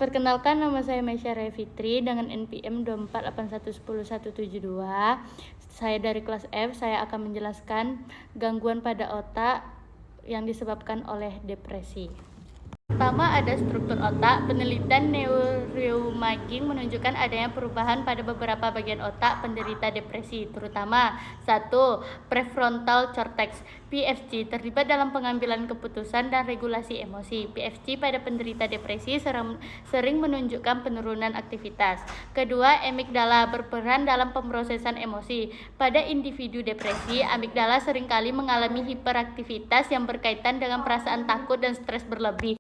Perkenalkan, nama saya Maisha Fitri dengan NPM 24811172. Saya dari kelas F. Saya akan menjelaskan gangguan pada otak yang disebabkan oleh depresi. Pertama, ada struktur otak. Penelitian neuroimaging menunjukkan adanya perubahan pada beberapa bagian otak penderita depresi, terutama 1. Prefrontal cortex (PFC) terlibat dalam pengambilan keputusan dan regulasi emosi. PFC pada penderita depresi sering menunjukkan penurunan aktivitas. Kedua, amigdala berperan dalam pemrosesan emosi. Pada individu depresi, amigdala seringkali mengalami hiperaktivitas yang berkaitan dengan perasaan takut dan stres berlebih.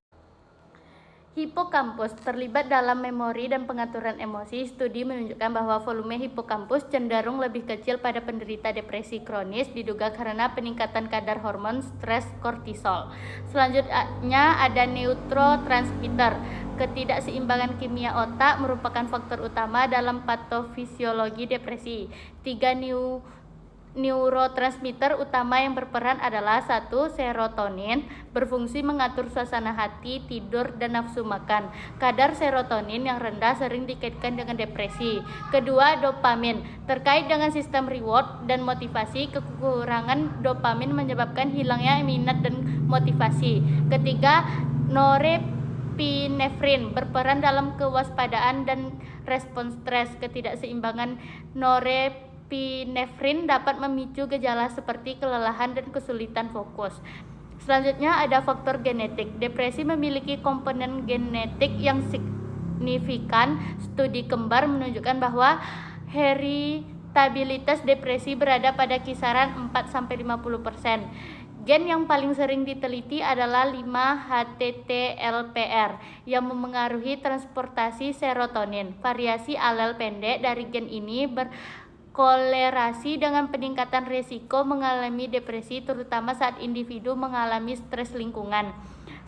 Hipokampus terlibat dalam memori dan pengaturan emosi. Studi menunjukkan bahwa volume hipokampus cenderung lebih kecil pada penderita depresi kronis, diduga karena peningkatan kadar hormon stres kortisol. Selanjutnya ada neurotransmitter. Ketidakseimbangan kimia otak merupakan faktor utama dalam patofisiologi depresi. 3 neurotransmitter utama yang berperan adalah 1. Serotonin, berfungsi mengatur suasana hati, tidur, dan nafsu makan. Kadar serotonin yang rendah sering dikaitkan dengan depresi. Kedua, dopamin, terkait dengan sistem reward dan motivasi. Kekurangan dopamin menyebabkan hilangnya minat dan motivasi. Ketiga, norepinefrin, berperan dalam kewaspadaan dan respons stres. Ketidakseimbangan norepinefrin dapat memicu gejala seperti kelelahan dan kesulitan fokus. Selanjutnya ada faktor genetik. Depresi memiliki komponen genetik yang signifikan. Studi kembar menunjukkan bahwa heritabilitas depresi berada pada kisaran 4-50%. Gen yang paling sering diteliti adalah 5-HTT-LPR yang memengaruhi transportasi serotonin. Variasi alel pendek dari gen ini berkolerasi dengan peningkatan risiko mengalami depresi, terutama saat individu mengalami stres lingkungan.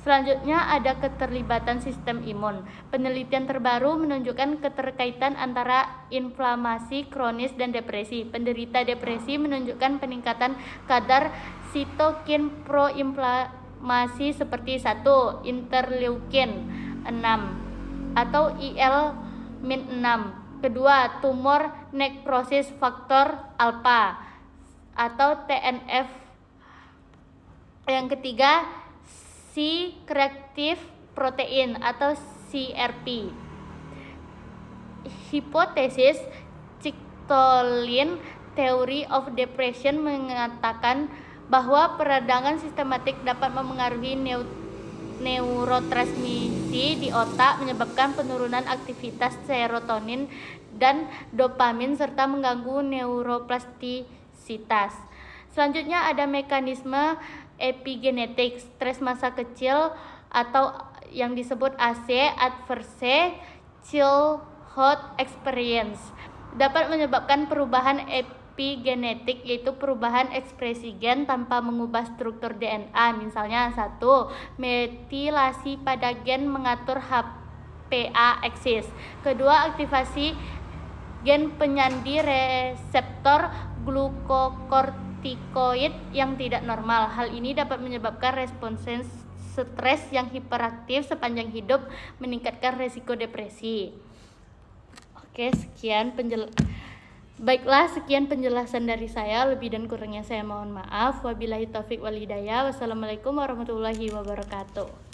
Selanjutnya ada keterlibatan sistem imun. Penelitian terbaru menunjukkan keterkaitan antara inflamasi kronis dan depresi. Penderita depresi menunjukkan peningkatan kadar sitokin proinflamasi seperti 1. Interleukin 6 atau IL-6. Kedua, tumor necrosis faktor alfa atau TNF. Yang ketiga, C-reactive protein atau CRP. Hipotesis Chictolin Theory of Depression mengatakan bahwa peradangan sistematik dapat memengaruhi neurotransmisi di otak, menyebabkan penurunan aktivitas serotonin dan dopamin serta mengganggu neuroplastisitas. Selanjutnya ada mekanisme epigenetik. Stres masa kecil atau yang disebut AC, Adverse Childhood Experience, dapat menyebabkan perubahan epigenetik, yaitu perubahan ekspresi gen tanpa mengubah struktur DNA. Misalnya 1. Metilasi pada gen mengatur HPA axis. Kedua, aktivasi gen penyandi reseptor glukokortikoid yang tidak normal. Hal ini dapat menyebabkan respons stres yang hiperaktif sepanjang hidup, meningkatkan risiko depresi. Oke, sekian penjelasan dari saya. Lebih dan kurangnya saya mohon maaf. Wabillahi taufik wal hidayah. Wassalamualaikum warahmatullahi wabarakatuh.